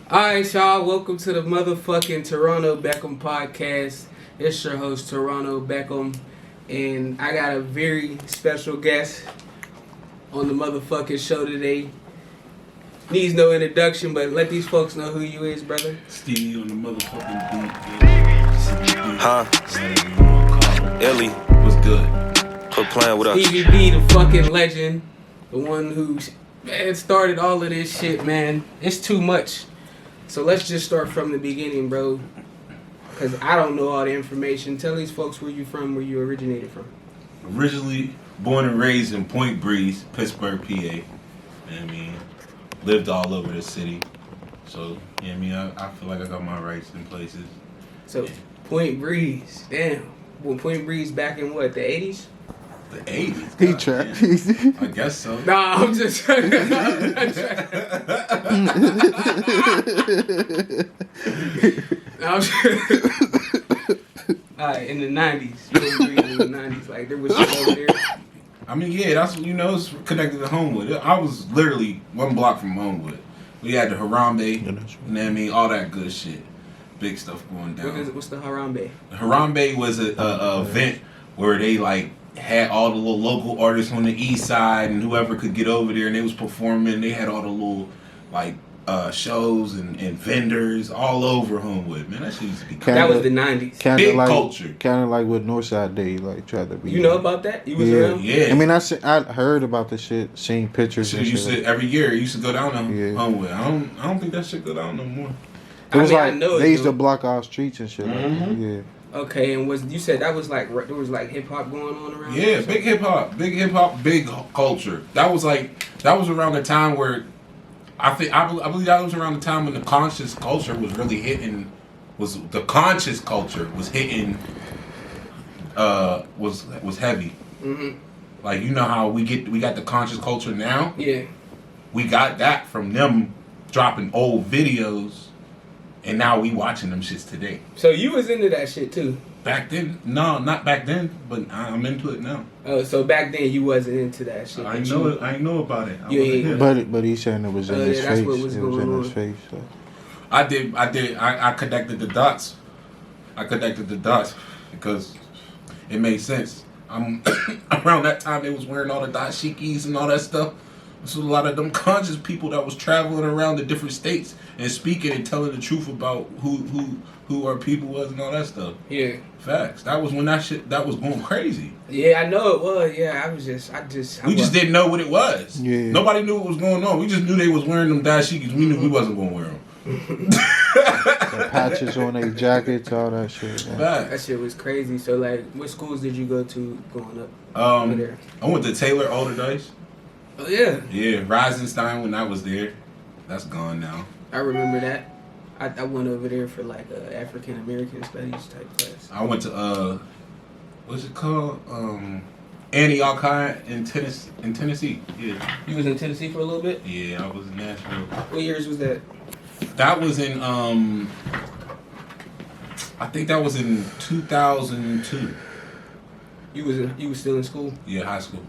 Alright, y'all, welcome to the motherfucking Toronto Beckham podcast. It's your host, Toronto Beckham, and I got a very special guest on the motherfucking show today. Needs no introduction, but let these folks know who you is, brother. Stevi on the motherfucking beat. Huh? Ellie. What's good? Quit playing with us. Stevi B, the fucking legend, the one who started all of this shit, man. It's too much. So let's just start from the beginning, bro. Because I don't know all the information. Tell these folks where you from, where you originated from. Originally born and raised in Point Breeze, Pittsburgh, PA. You know what I mean? Lived all over the city. So, you know what I mean? I feel like I got my rights in places. So, Point Breeze. Damn. Well, Point Breeze back in what, the 80s? The 80s? He tried. I guess so. Nah, I'm just trying to... Alright, in the 90s. Point Breeze in the 90s. Like, there was shit over there. I mean, yeah, that's, you know, it's connected to Homewood. I was literally 1 block from Homewood. We had the Harambe, you know what I mean? All that good shit. Big stuff going down. What's the Harambe? Harambe was a event where they, like, had all the little local artists on the east side and whoever could get over there and they was performing. They had all the little, like, shows and vendors all over Homewood. Man, that shit used to be cool. That was the 90s. Big like, culture. Kind of like what Northside Day, like, tried to be. You know about that? You was around? Yeah. I mean, I heard about the shit, seen pictures and shit. Every year, it used to go down to Homewood. I don't think that shit go down no more. It was I know they used to block our streets and shit. Mm-hmm. Like that. Yeah. Okay, and you said that was like there was like hip hop going on around? Yeah, big hip hop, big culture. That was around the time where I believe that was around the time when the conscious culture was really hitting. Was hitting. Was heavy. Mhm. Like, you know how we got the conscious culture now. Yeah. We got that from them dropping old videos. And now we watching them shits today. So you was into that shit too? Back then? No, not back then, but I'm into it now. Oh, so back then you wasn't into that shit? I know about it. But he's saying it was in his face. What was going on. His face. So. I connected the dots. Because it made sense. Around that time they was wearing all the dashikis and all that stuff. So a lot of them conscious people that was traveling around the different states and speaking and telling the truth about who our people was and all that stuff. Yeah. Facts. That was when that was going crazy. Yeah, I know it was. Yeah, We just didn't know what it was. Yeah. Nobody knew what was going on. We just knew they was wearing them dashikis. We knew we wasn't going to wear them. The patches on their jackets, all that shit. Man. That shit was crazy. So like, what schools did you go to growing up? I went to Taylor Alderdice. Oh yeah. Yeah, Reisenstein when I was there. That's gone now. I remember that. I went over there for like a African American studies type class. I went to what's it called? Antioch High in Tennessee. Yeah. You was in Tennessee for a little bit? Yeah, I was in Nashville. What years was that? That was in I think that was in 2002. You was still in school? Yeah, high school.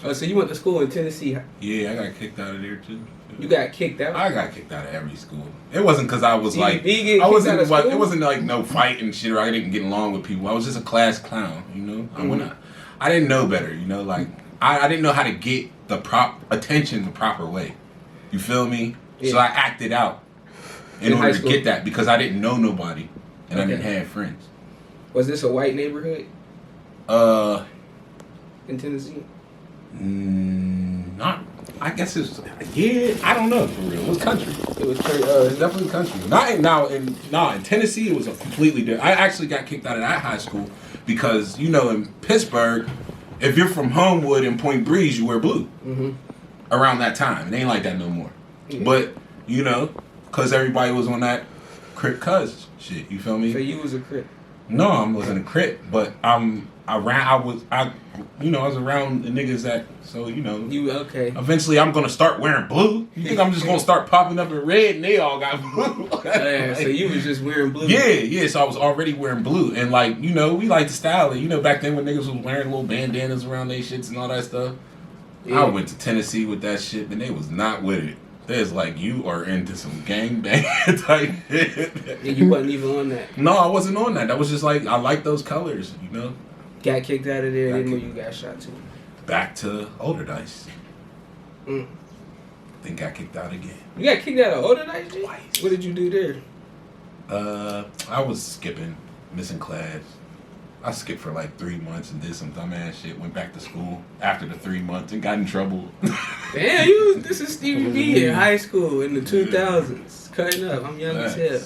Oh, so you went to school in Tennessee? Yeah, I got kicked out of there too. You got kicked out? I got kicked out of every school. It wasn't because I was like It wasn't like no fight and shit, or I didn't get along with people. I was just a class clown, you know. Mm-hmm. I didn't know better, you know. Like I didn't know how to get the attention the proper way. You feel me? Yeah. So I acted out in order to get that because I didn't know nobody and I didn't have friends. Was this a white neighborhood? In Tennessee? Not. I guess it's I don't know for real. It was country. It was pretty. It's definitely country. In Tennessee it was a completely different. I actually got kicked out of that high school because in Pittsburgh, if you're from Homewood and Point Breeze, you wear blue. Mm-hmm. Around that time, it ain't like that no more. Yeah. But because everybody was on that Crip Cuz shit. You feel me? So you was a Crip? No, I wasn't a Crip, but I was around the niggas that, so You okay? Eventually, I'm gonna start wearing blue. You think I'm just gonna start popping up in red and they all got blue? Yeah, so you was just wearing blue. Yeah. So I was already wearing blue, and we like to style it. Back then when niggas was wearing little bandanas around their shits and all that stuff. Yeah. I went to Tennessee with that shit, and they was not with it. It's like you are into some gangbang type shit. And you wasn't even on that. No, I wasn't on that. That was just like I like those colors, you know. Got kicked out of there. Got Then when kicked. you got shot too. Back to older dice. Mm. Then got kicked out again. You got kicked out of older nights, G? Twice. What did you do there? I was skipping, missing class. I skipped for like 3 months and did some dumbass shit. Went back to school after the 3 months and got in trouble. Damn, this is Stevi B in high school in the 2000s. Cutting up. I'm young as hell.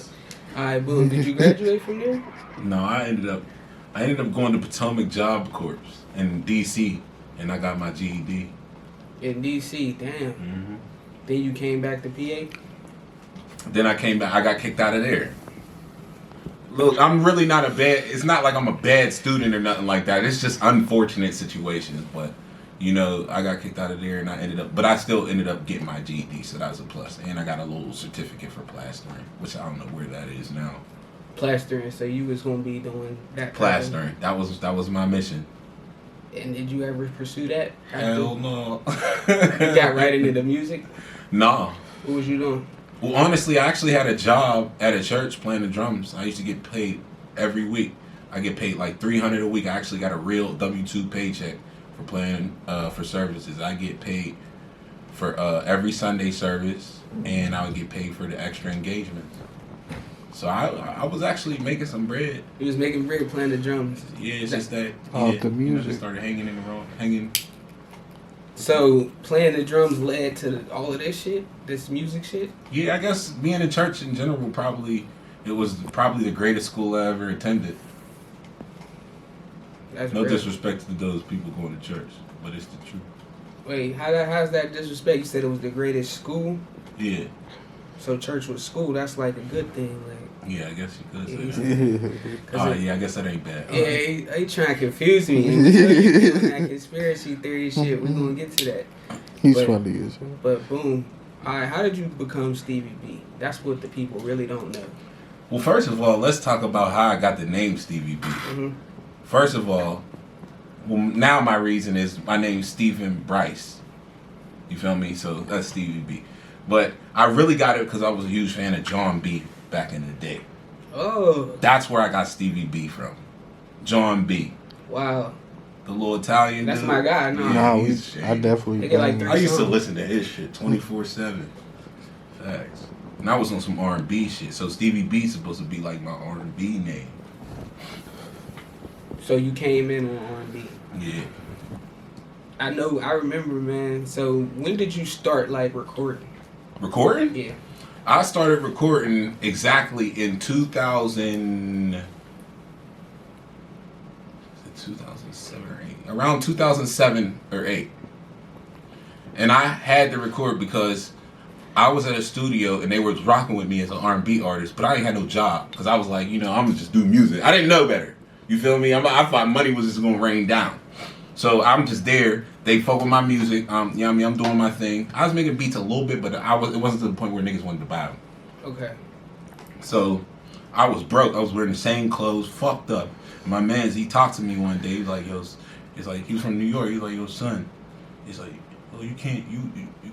Alright, boom. Did you graduate from there? No, I ended up going to Potomac Job Corps in DC, and I got my GED. In DC, damn. Mm-hmm. Then you came back to PA? Then I came back. I got kicked out of there. Look, I'm really not it's not like I'm a bad student or nothing like that. It's just unfortunate situations. But, you know, I got kicked out of there and I still ended up getting my GED, so that was a plus. And I got a little certificate for plastering, which I don't know where that is now. Plastering, so you was going to be doing that. Plastering. That was my mission. And did you ever pursue that? Hell no. You got right into the music? No. What was you doing? Well, honestly, I actually had a job at a church playing the drums. I used to get paid every week. I get paid like $300 a week. I actually got a real W-2 paycheck for playing for services. I get paid for every Sunday service, and I would get paid for the extra engagements. So I was actually making some bread. You was making bread playing the drums. Yeah, it's just that. Off the music. You know, just started hanging in the room, hanging. So playing the drums led to all of this shit, this music shit. Yeah, I guess being in church in general it was probably the greatest school I ever attended. That's No real. disrespect to those people going to church, but it's the truth. Wait, how's that disrespect? You said it was the greatest school. Yeah, So church was school. That's like a good thing, like. yeah, I guess you could Yeah, say that. Oh, it- yeah, I guess that ain't bad. Yeah, they trying to confuse me. And that conspiracy theory shit. We're gonna get to that. He's But- funny as hell. But boom. Alright, how did you become Stevi B? That's what the people really don't know. Well, first of all, let's talk about how I got the name Stevi B. Mm-hmm. First of all, now my reason is my name's Stephen Bryce. You feel me? So that's Stevi B. But I really got it because I was a huge fan of John B back in the day. Oh, That's where I got Stevi B from. John B. wow. The little Italian That's dude. my guy, no. Nah, he's shady. I definitely. They get like bang. I used to listen to his shit 24/7. Facts. And I was on some R&B shit. So Stevie B supposed to be like my R&B name. So you came in on R&B. Yeah. I know, I remember, man. So when did you start like recording? Recording? Yeah. I started recording exactly in 2007 or 8. Around 2007 or 8. And I had to record because I was at a studio and they was rocking with me as an R&B artist, but I ain't had no job because I was like, you know, I'm gonna just do music. I didn't know better. You feel me? I thought money was just gonna rain down. So I'm just there. They fuck with my music. You know what I mean? I'm doing my thing. I was making beats a little bit, but it wasn't to the point where niggas wanted to buy them. Okay. So I was broke. I was wearing the same clothes, fucked up. My man's, he talked to me one day. He's like, yo, he's like, he was from New York. He's like, yo, son. He's like, oh, you can't, you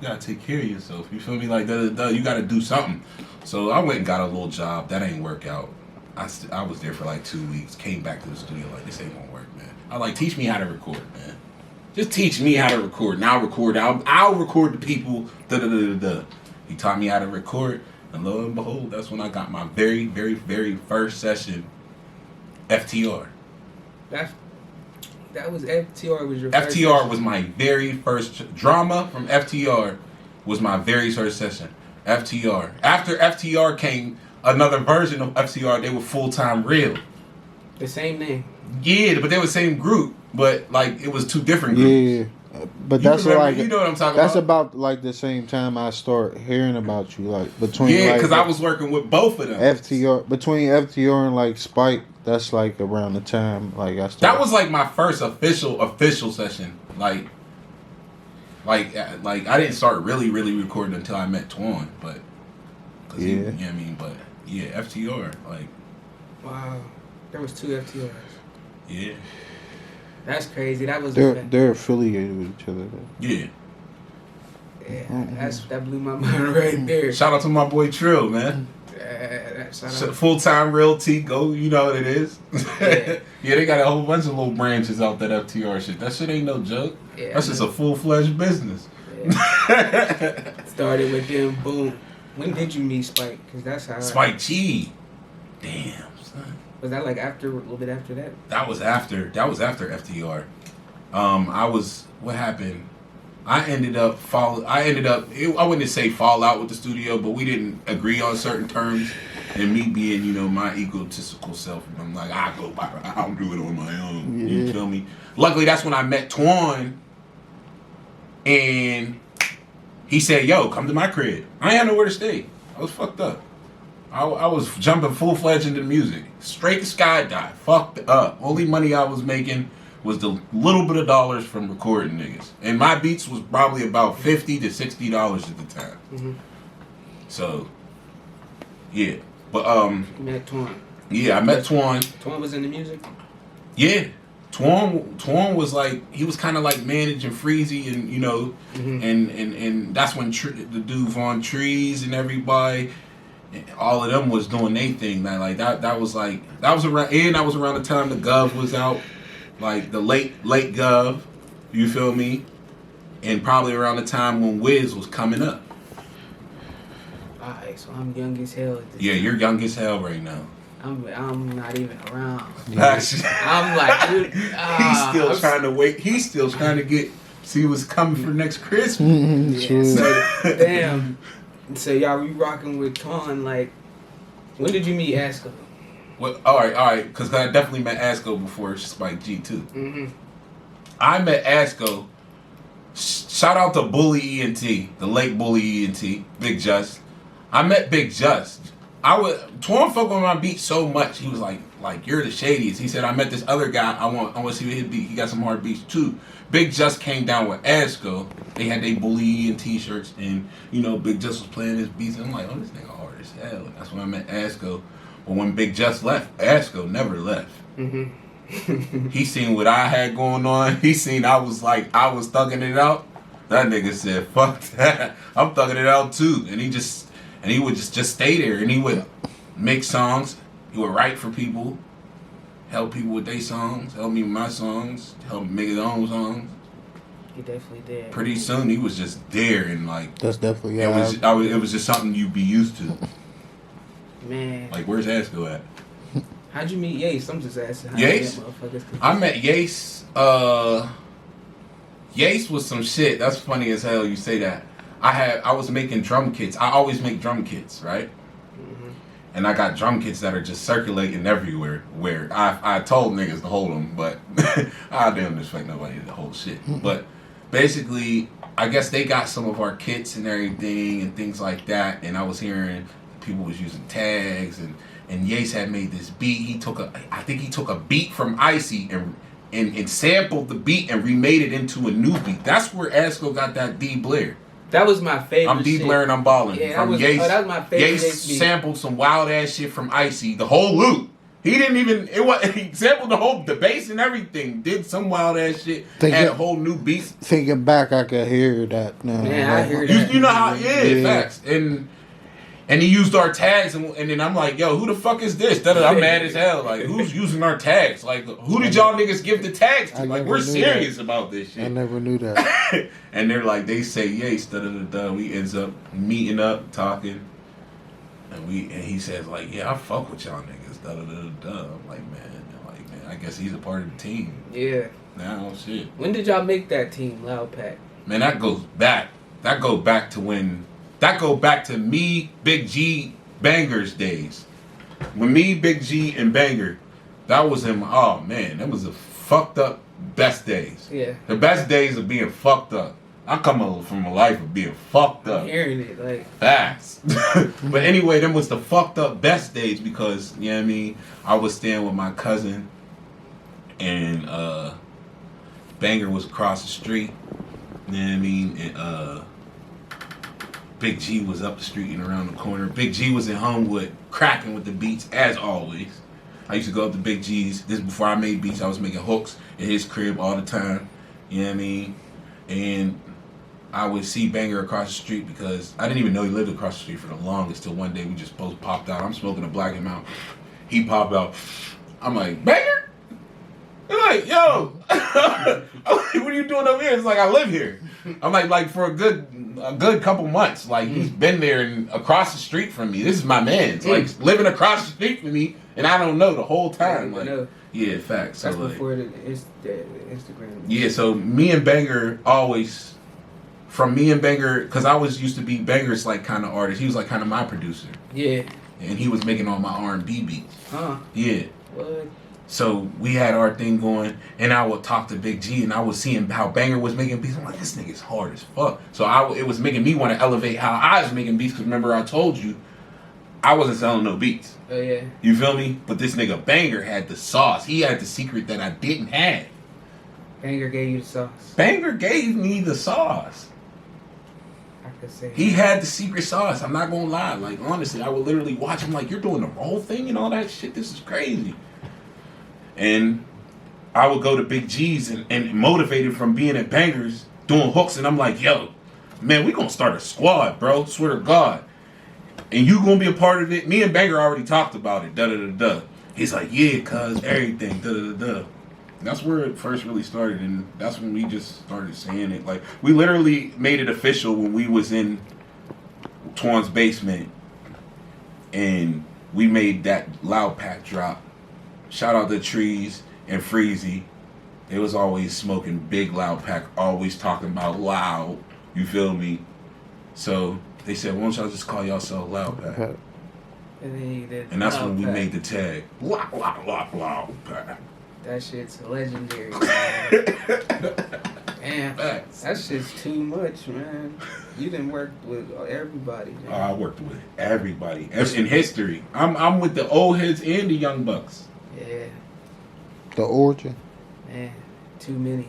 gotta take care of yourself. You feel me? Like, you gotta do something. So I went and got a little job. That ain't work out. I was there for like 2 weeks. Came back to the studio like, this ain't gonna work, man. I was like, teach me how to record, man. Just teach me how to record, and I'll record. I'll record the people. He taught me how to record, and lo and behold, that's when I got my very, very, very first session. FTR. That was FTR was your first FTR session. was my very first drama from FTR. Was my very first session. FTR. After FTR came another version of FTR. They were Full Time Real. The same name. Yeah, but they were the same group, but like it was two different groups. Yeah, but that's like you know what I'm talking that's about. about like the same time I start hearing about you, like between Yeah, like, because I was working with both of them. between FTR and like Spike. That's like around the time like I started. That was like my first official session. Like I didn't start really recording until I met Twan, but Yeah. you know what I mean. But yeah, FTR, like Wow. There was two FTRs. yeah, That's crazy. That was they're affiliated with each other. Though. yeah. Yeah, that blew my mind right there. Shout out to my boy Trill, man. Full-time realty, go, you know what it is. Yeah. Yeah, they got a whole bunch of little branches out that FTR shit. That shit ain't no joke. Yeah, That's just a full-fledged business. Yeah. Started with them, boom. When did you meet Spike? Because that's how. Spike G. Damn, son. Was that like after, a little bit after that? That was after FTR. What happened? I wouldn't say fall out with the studio, but we didn't agree on certain terms. And me being, you know, my egotistical self, and I'm like, I'll do it on my own. Yeah. You feel me? Luckily, that's when I met Twan, and he said, "Yo, come to my crib." I ain't had nowhere to stay. I was fucked up. I was jumping full-fledged into music, straight to skydive, fucked up. Only money I was making was the little bit of dollars from recording niggas, and my beats was probably about $50 to $60 at the time. Mm-hmm. So, yeah, but You met Twan. yeah, I met Twan. Twan was in the music? Yeah, Twan was like, he was kind of like managing Freezy, and you know, and that's when the dude Von Trees and everybody. All of them was doing their thing. That was around the time the Gov was out, like the late Gov, you feel me? And probably around the time when Wiz was coming up. Alright, so I'm young as hell at this Yeah, time. you're young as hell right now. I'm not even around. He's I'm like, dude, still trying to wait. He's still trying to see what's coming for next Christmas. Yeah, so, damn. So y'all, you rocking with Twan, like, when did you meet Asko? Well, all right, because I definitely met Asko before Spike G too. Mm-hmm. I met Asko. Shout out to Bully ENT, the late Bully ENT, Big Just. I met Big Just. Twan fuck with my beat so much. He was like you're the shadiest. He said I met this other guy. I want to see what his beat. He got some hard beats too. Big Just came down with Asko. They had their Bully and t-shirts, and you know Big Just was playing his beats. And I'm like, oh, this nigga hard as hell. And that's when I met Asko. But when Big Just left, Asko never left. Mm-hmm. He seen what I had going on. He seen I was thugging it out. That nigga said, fuck that. I'm thugging it out too. And he would just stay there, and he would make songs. He would write for people, help people with their songs, help me with my songs, help me make his own songs. He definitely did. Pretty soon, he was just there, and like That's definitely it was just something you'd be used to. Man. Like, where's Asko at? How'd you meet Yace? I'm just asking. Yace? I met Yace. Yace was some shit. That's funny as hell you say that. I was making drum kits. I always make drum kits, right? Mm-hmm. And I got drum kits that are just circulating everywhere. Where I told niggas to hold them, but I didn't expect nobody to hold shit. But basically, I guess they got some of our kits and everything and things like that. And I was hearing people was using tags, and Yace had made this beat. I think he took a beat from Icy and sampled the beat and remade it into a new beat. That's where Asko got that D Blair. That was my favorite. I'm D Blair and I'm ballin'. Yeah, from Yace. that was my favorite. Yace sampled some wild ass shit from Icy. The whole loop. He didn't even. He sampled the bass and everything. Did some wild ass shit. Had a whole new beat. Thinking back, I could hear that now. Man, I hear that. You know how? Yeah, facts. And he used our tags, and then I'm like, yo, who the fuck is this? I'm mad as hell. Like, who's using our tags? Like, who did y'all niggas give the tags to? Like, we're serious about this shit. I never knew that. And they're like, they say, Yace, da-da-da-da. We ends up meeting up, talking. And he says, like, yeah, I fuck with y'all niggas, da-da-da-da. I'm like, man, I guess he's a part of the team. Yeah. Now, shit. When did y'all make that team, Loud Pack? Man, that goes back to me, Big G, Bangers days. When me, Big G, and Banger, that was that was the fucked up best days. Yeah. The best days of being fucked up. I come from a life of being fucked up. I'm hearing it, like. Facts. But anyway, them was the fucked up best days because, you know what I mean, I was staying with my cousin and Banger was across the street. You know what I mean? And Big G was up the street and around the corner. Big G was in Homewood, cracking with the beats, as always. I used to go up to Big G's. This is before I made beats. I was making hooks in his crib all the time. You know what I mean? And I would see Banger across the street because I didn't even know he lived across the street for the longest. Till one day we just both popped out. I'm smoking a black and out. He popped out. I'm like, Banger? He's like, yo. I'm like, what are you doing over here? It's like, I live here. I'm like for a good couple months. Like he's been there and across the street from me. This is my man. It's like living across the street from me, and I don't know the whole time. Like, yeah, facts. That's so, before the Instagram. Yeah, so me and Banger always, from me and Banger, because I was used to be Banger's like kind of artist. He was like kind of my producer. Yeah. And he was making all my R&B beats. Huh. Yeah. What? So we had our thing going, and I would talk to Big G, and I was seeing how Banger was making beats. I'm like, this nigga's hard as fuck. So it was making me want to elevate how I was making beats, because remember I told you, I wasn't selling no beats. Oh, yeah. You feel me? But this nigga Banger had the sauce. He had the secret that I didn't have. Banger gave you the sauce. Banger gave me the sauce. I could say He had the secret sauce. I'm not gonna lie. Like, honestly, I would literally watch him like, you're doing the whole thing and all that shit. This is crazy. And I would go to Big G's and motivated from being at Bangers, doing hooks, and I'm like, yo, man, we gonna start a squad, bro. Swear to God. And you gonna be a part of it. Me and Banger already talked about it. Da-da-da-da. He's like, yeah, cuz, everything. Da-da-da-da. That's where it first really started, and that's when we just started saying it. Like, we literally made it official when we was in Twan's basement, and we made that Loud Pack drop. Shout out to Trees and Freezy. They was always smoking big Loud Pack, always talking about loud. You feel me? So they said, why don't y'all just call yourself Loud Pack? And then you did. And that's when we Pack. made the tag. Loud Pack. That shit's legendary. Damn, Facts. that shit's too much, man. You done worked with everybody. Man. I worked with everybody. In history. I'm with the old heads and the young bucks. Yeah, The origin. man, too many.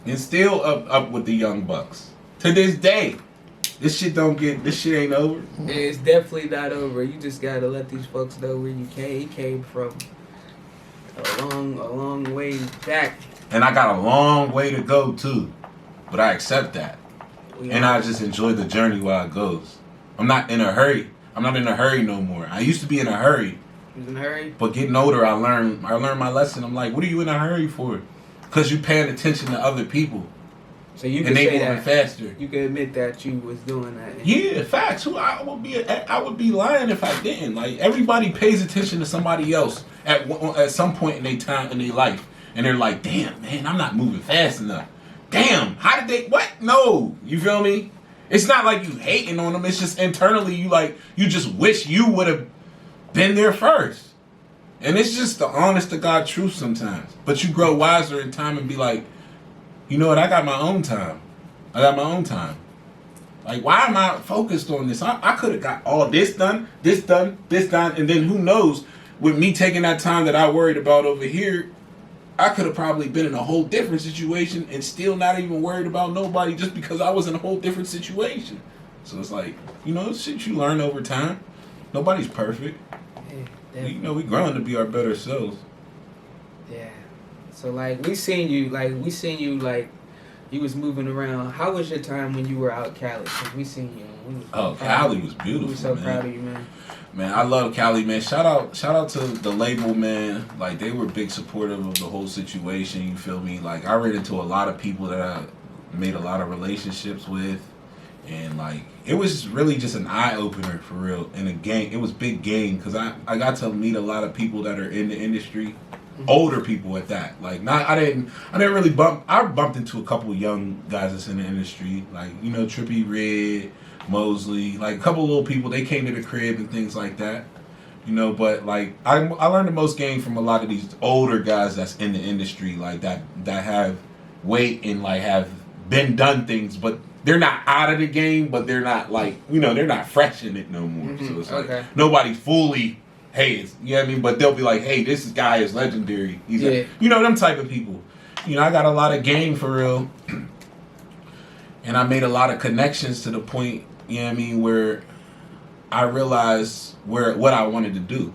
And still up with the young bucks. To this day. This shit ain't over. Yeah, it's definitely not over. You just gotta let these folks know where you came. He came from a long way back. And I got a long way to go too. But I accept that. And I just enjoy the journey while it goes. I'm not in a hurry. I'm not in a hurry no more. I used to be in a hurry. You was in a hurry? But getting older, I learned my lesson. I'm like, what are you in a hurry for? Because you paying attention to other people. So you can And they say moving that. faster. You can admit that you was doing that. Yeah, facts. I would be lying if I didn't. Like, everybody pays attention to somebody else at some point in their time in their life, and they're like, "Damn, man, I'm not moving fast enough. Damn, how did they? What? No, you feel me? It's not like you hating on them. It's just internally you just wish you would have been there first. And it's just the honest to God truth sometimes. But you grow wiser in time and be like, you know what? I got my own time. Like, why am I focused on this? I could have got all this done, and then who knows, with me taking that time that I worried about over here, I could have probably been in a whole different situation and still not even worried about nobody just because I was in a whole different situation. So it's like, it's shit you learn over time. Nobody's perfect. Yeah, We growing to be our better selves. Yeah. So we seen you you was moving around. How was your time when you were out Cali? Cause we seen you. Cali was beautiful. We were so man. proud of you, man. Man, I love Cali, man. Shout out to the label, man. Like, they were big supportive of the whole situation. You feel me? Like, I ran into a lot of people that I made a lot of relationships with, and it was really just an eye opener for real. And it was big game because I got to meet a lot of people that are in the industry. Older people at that. I didn't really I bumped into a couple young guys that's in the industry, Trippy Red, Mosley, a couple little people. They came to the crib and things like that, but I learned the most game from a lot of these older guys that's in the industry, that have weight and have been done things, but they're not out of the game, but they're not they're not fresh in it no more. So it's nobody fully hates, you know what I mean? But they'll be like, hey, this guy is legendary. He's them type of people. I got a lot of game for real. And I made a lot of connections to the point, you know what I mean, where I realized what I wanted to do.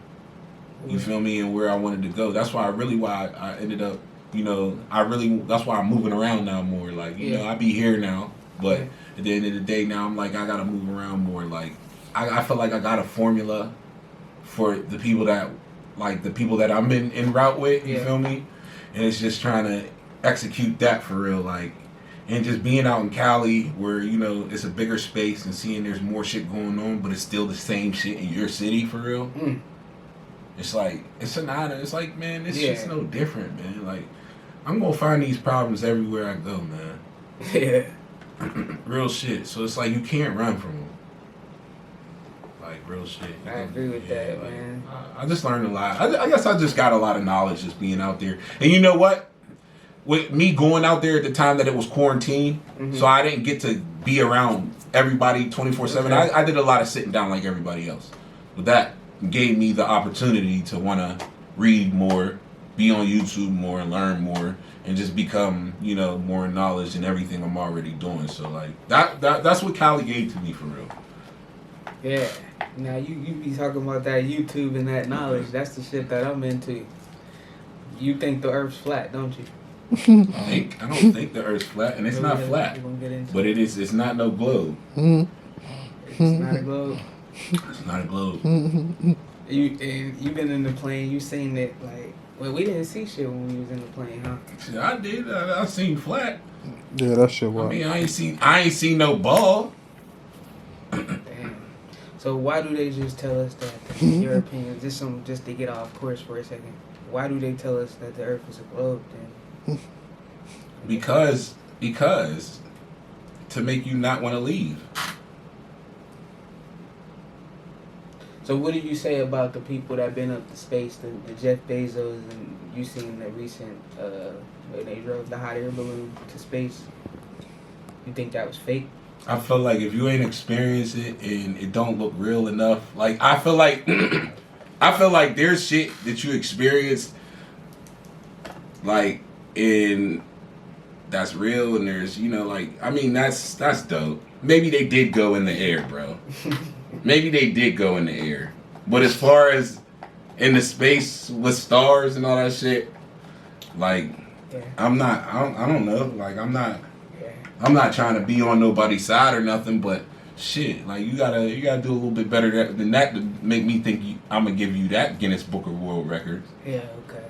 You feel me? And where I wanted to go. That's why I ended up, that's why I'm moving around now more. I be here now. But at the end of the day, now I'm like, I gotta move around more. Like, I feel like I got a formula for the people that I'm in route with. You feel me? And it's just trying to execute that for real, like, and just being out in Cali where, you know, it's a bigger space and seeing there's more shit going on, but it's still the same shit in your city for real. It's like, it's an honor. It's like, man, this shit's no different, man. Like, I'm gonna find these problems everywhere I go, man. Yeah. Real shit. So it's like, you can't run from them. Like, real shit. I agree with that, like, man. I just learned a lot. I guess I just got a lot of knowledge just being out there. And you know what? With me going out there at the time that it was quarantine, so I didn't get to be around everybody 24/7. I did a lot of sitting down like everybody else. But that gave me the opportunity to want to read more, be on YouTube more, and learn more, and just become, you know, more knowledge in everything I'm already doing. So like that's what Cali gave to me for real. Yeah. Now you be talking about that YouTube and that knowledge. That's the shit that I'm into. You think the Earth's flat, don't you? I don't think the Earth's flat, and it's not flat. But it is. It's not no globe. It's not a globe. It's not a globe. You been in the plane. You seen it like. Well, we didn't see shit when we was in the plane, huh? Shit, I did. I seen flat. Yeah, that shit was. I mean, I ain't seen no ball. Damn. So why do they just tell us that? In your opinion, just to get off course for a second. Why do they tell us that the Earth is a globe then? Because to make you not want to leave. So what do you say about the people that been up to space, the Jeff Bezos, and you seen the recent where they drove the hot air balloon to space? You think that was fake? I feel like if you ain't experienced it and it don't look real enough, like I feel like there's shit that you experienced, like that's real, and there's, you know, like, I mean, that's dope. Maybe they did go in the air, bro. Maybe they did go in the air. But as far as in the space with stars and all that shit, like, I don't know. Like, I'm not trying to be on nobody's side or nothing, but shit, like, you gotta do a little bit better than that to make me think I'm gonna give you that Guinness Book of World Records. Yeah, okay.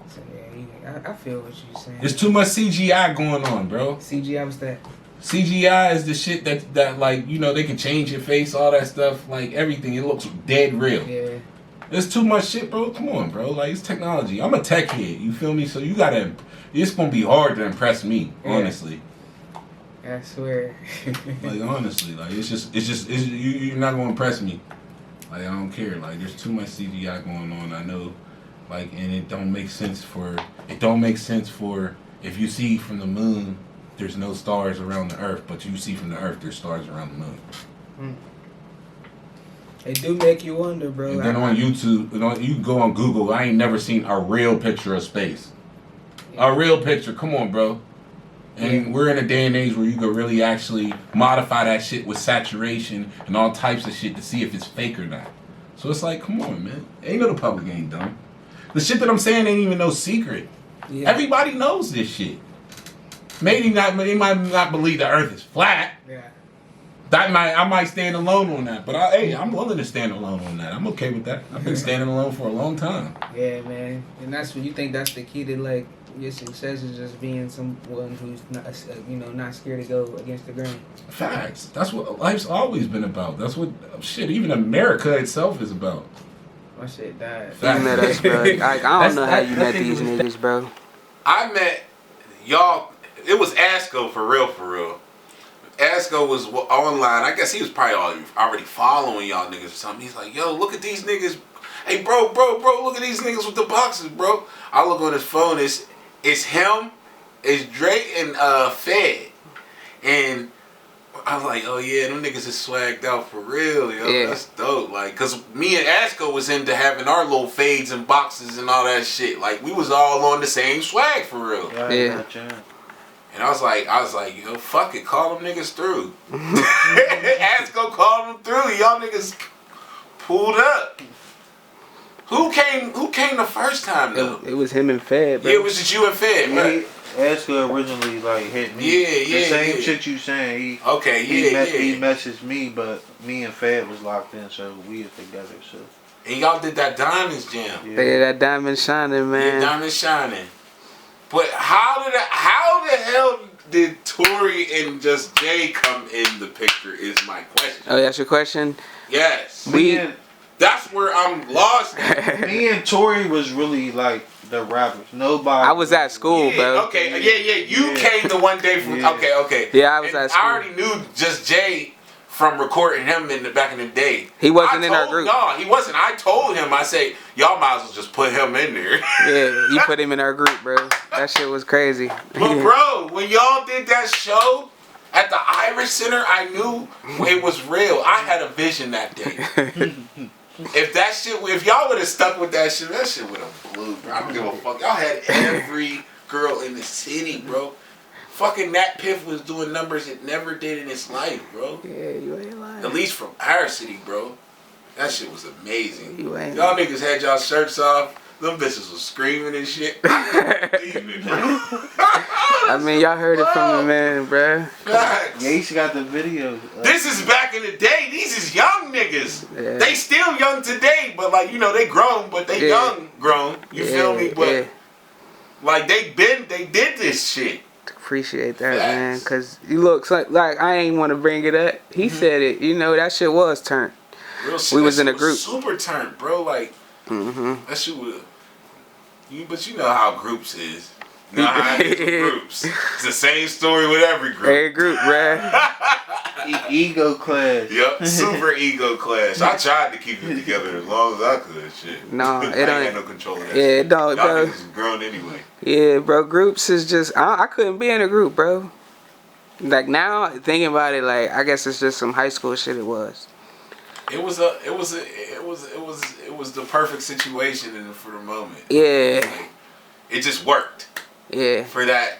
So yeah, I feel what you're saying. There's too much CGI going on, bro. CGI, what's that? CGI is the shit that like, you know, they can change your face, all that stuff, like everything. It looks dead real. Yeah. There's too much shit, bro. Come on, bro. Like, it's technology. I'm a tech head. You feel me? So it's gonna be hard to impress me, honestly. I swear. Like, honestly, like you're not gonna impress me. Like, I don't care. Like, there's too much CGI going on. I know, like, and it don't make sense for if you see from the moon, there's no stars around the Earth, but you see from the Earth, there's stars around the moon. They do make you wonder, bro. And then on YouTube, you go on Google. I ain't never seen a real picture of space. A real picture. Come on, bro. And we're in a day and age where you could really actually modify that shit with saturation and all types of shit to see if it's fake or not. So it's like, come on, man. Ain't no the public ain't dumb. The shit that I'm saying ain't even no secret. Yeah. Everybody knows this shit. Maybe not. They might not believe the Earth is flat. Yeah. I might stand alone on that, but I'm willing to stand alone on that. I'm okay with that. I've been standing alone for a long time. Yeah, man. And that's what you think. That's the key to like your success is just being someone who's not, not scared to go against the grain. Facts. That's what life's always been about. That's what even America itself is about. My shit died. You met us, bro. I don't know how you met these niggas, bro. I met y'all. It was Asko for real. Asko was online. I guess he was probably already following y'all niggas or something. He's like, yo, look at these niggas. Hey, bro, look at these niggas with the boxes, bro. I look on his phone. It's him, it's Drake and Fed. And I was like, oh yeah, them niggas is swagged out for real, yo. Yeah. That's dope. Like, cause me and Asko was into having our little fades and boxes and all that shit. Like, we was all on the same swag for real. Yeah. And I was like, yo, fuck it, call them niggas through. Asko called them through. Y'all niggas pulled up. Who came the first time though? It was him and Fed, bro. Yeah, it was just you and Fed, right? Asko originally like hit me. Yeah, The same yeah. shit you saying. He He messaged me, but me and Fed was locked in, so we was together. So. And y'all did that Diamonds jam. Yeah. They that diamond shining, man. Yeah, Diamonds shining. But how the hell did Tory and just Jay come in the picture? Is my question. Oh, that's your question. Yes. That's where I'm lost. Me and Tory was really like the rappers. Nobody. I was at school, bro. Okay, yeah. You came the one day from. Yeah. Okay. Yeah, I was at school. I already knew just Jay from recording him in the back in the day. He wasn't in our group. No, he wasn't. I told him. I said, y'all might as well just put him in there. Yeah, you put him in our group, bro. That shit was crazy. But bro, when y'all did that show at the Irish Center, I knew it was real. I had a vision that day. If y'all would have stuck with that shit would have blew, bro. I don't give a fuck. Y'all had every girl in the city, bro. Fucking Nat Piff was doing numbers it never did in its life, bro. Yeah, you ain't lying. At least from our city, bro. That shit was amazing. You ain't Y'all niggas had y'all shirts off. Them bitches was screaming and shit. I couldn't believe it, bro. I mean, y'all heard it from the man, bro. Facts. Yeah, he's got the video. This is back in the day. These is young niggas. Yeah. They still young today, but like, you know, they grown, but they young grown. You feel me? But like they did this shit. Appreciate that, man. Cause you look like I ain't want to bring it up. He said it. You know that shit was turned. Real shit. We was in a shit group. Super turned, bro. Like that shit was. But you know how groups is. You know how it is with groups. It's the same story with every group. Every group, bruh. Ego clash. Yep, super ego clash. I tried to keep it together as long as I could. Shit. No, I it ain't don't. had no control of that. Yeah, it don't, Y'all bro. niggas was grown anyway. Yeah, bro. Groups is just I couldn't be in a group, bro. Like now, thinking about it, like I guess it's just some high school shit. It was. It was the perfect situation for the moment. Yeah. Like, it just worked. Yeah. For that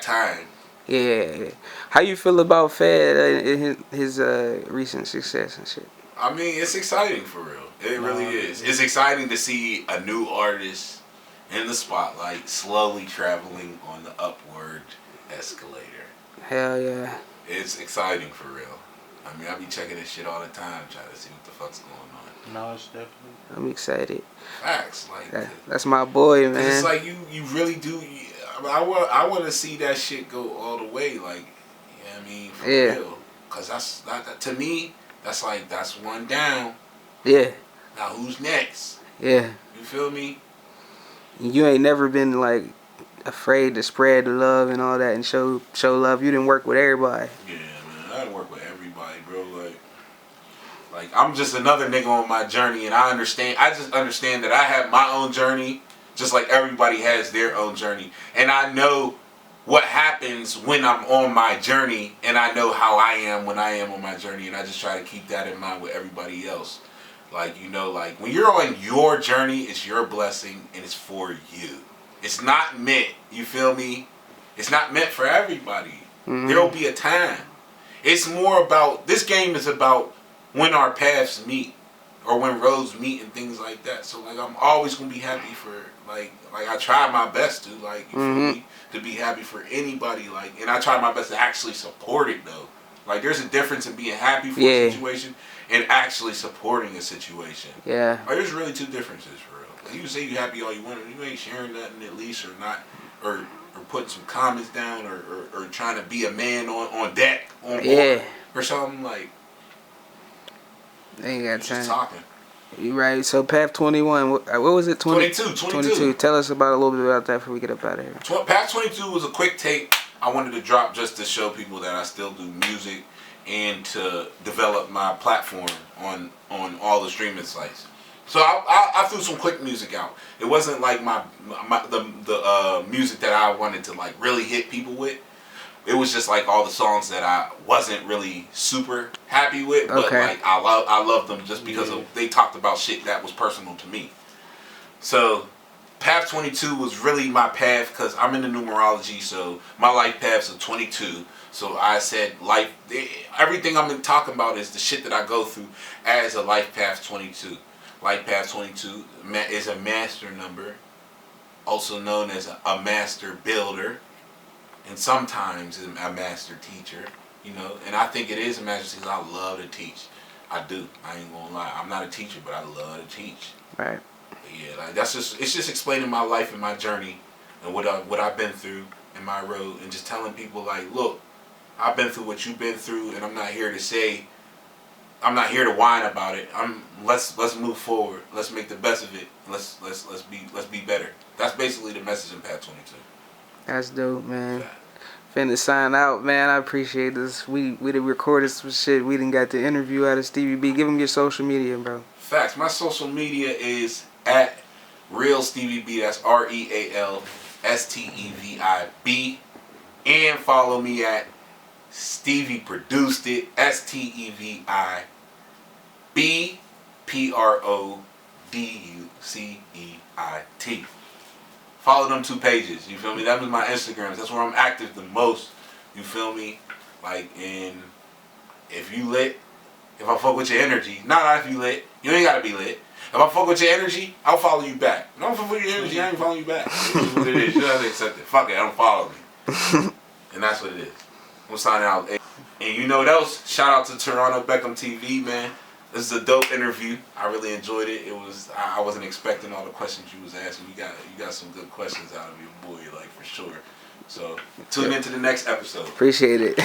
time. Yeah. How you feel about Fed and his recent success and shit? I mean, it's exciting for real. It really is. It's exciting to see a new artist in the spotlight, slowly traveling on the upward escalator. Hell yeah. It's exciting for real. I mean, I be checking this shit all the time, trying to see what the fuck's going on. No, it's definitely. I'm excited. Facts, like that's my boy, man. It's like you really do. I want to see that shit go all the way, like, you know what I mean, for real. Cause that, to me, that's one down. Yeah. Now who's next? Yeah. You feel me? You ain't never been like afraid to spread the love and all that and show love. You didn't work with everybody. Yeah, man. I didn't work with everybody, bro. Like I'm just another nigga on my journey, and I just understand that I have my own journey, just like everybody has their own journey. And I know what happens when I'm on my journey, and I know how I am when I am on my journey, and I just try to keep that in mind with everybody else. Like, you know, like when you're on your journey, it's your blessing and it's for you. It's not meant, you feel me? It's not meant for everybody. Mm-hmm. There'll be a time. It's more about, this game is about when our paths meet or when roads meet and things like that. So like I'm always gonna be happy for like I try my best to like, you feel me, to be happy for anybody, like, and I try my best to actually support it though. Like there's a difference in being happy for a situation and actually supporting a situation. Yeah. Like there's really two differences for real. Like, you can say you happy all you want, you ain't sharing nothing at least, or not, or putting some comments down, or trying to be a man on deck on board or something like. They ain't got time. Just talking. You right. So Path 21, what was it? 22. Tell us about a little bit about that before we get up out of here. Path 22 was a quick tape I wanted to drop just to show people that I still do music and to develop my platform on all the streaming sites. So I threw some quick music out. It wasn't like the music that I wanted to like really hit people with. It was just like all the songs that I wasn't really super happy with, but like I love them just because they talked about shit that was personal to me. So Path 22 was really my path because I'm into numerology, so my life paths are 22. So I said everything I'm talking about is the shit that I go through as a life path 22. like Path 22, is a master number, also known as a master builder, and sometimes a master teacher. You know, and I think it is a master because I love to teach. I do. I ain't gonna lie. I'm not a teacher, but I love to teach. Right. But yeah, like it's just explaining my life and my journey and what I've been through in my road, and just telling people like, look, I've been through what you've been through, and I'm not here to whine about it. Let's move forward. Let's make the best of it. Let's be better. That's basically the message in Path 22. That's dope, man. Finna sign out, man. I appreciate this. We done recorded some shit. We done got the interview out of Stevi B. Give him your social media, bro. Facts. My social media is at Real Stevi B. That's RealSteviB. And follow me at Stevie Produced It. STEVIBPRODUCEIT. Follow them 2 pages. You feel me? That was my Instagrams. That's where I'm active the most. You feel me? Like, and if you lit, if I fuck with your energy, not if you lit, you ain't gotta be lit. If I fuck with your energy, I'll follow you back. If I don't fuck with your energy, I ain't following you back. It is what it is. You don't have to accept it. Fuck it, I don't follow me. And that's what it is. I'm signing out. And you know what else? Shout out to Toronto Beckham TV, man. This is a dope interview. I really enjoyed it. I wasn't expecting all the questions you was asking. You got some good questions out of your boy, like for sure. So tune into the next episode. Appreciate it.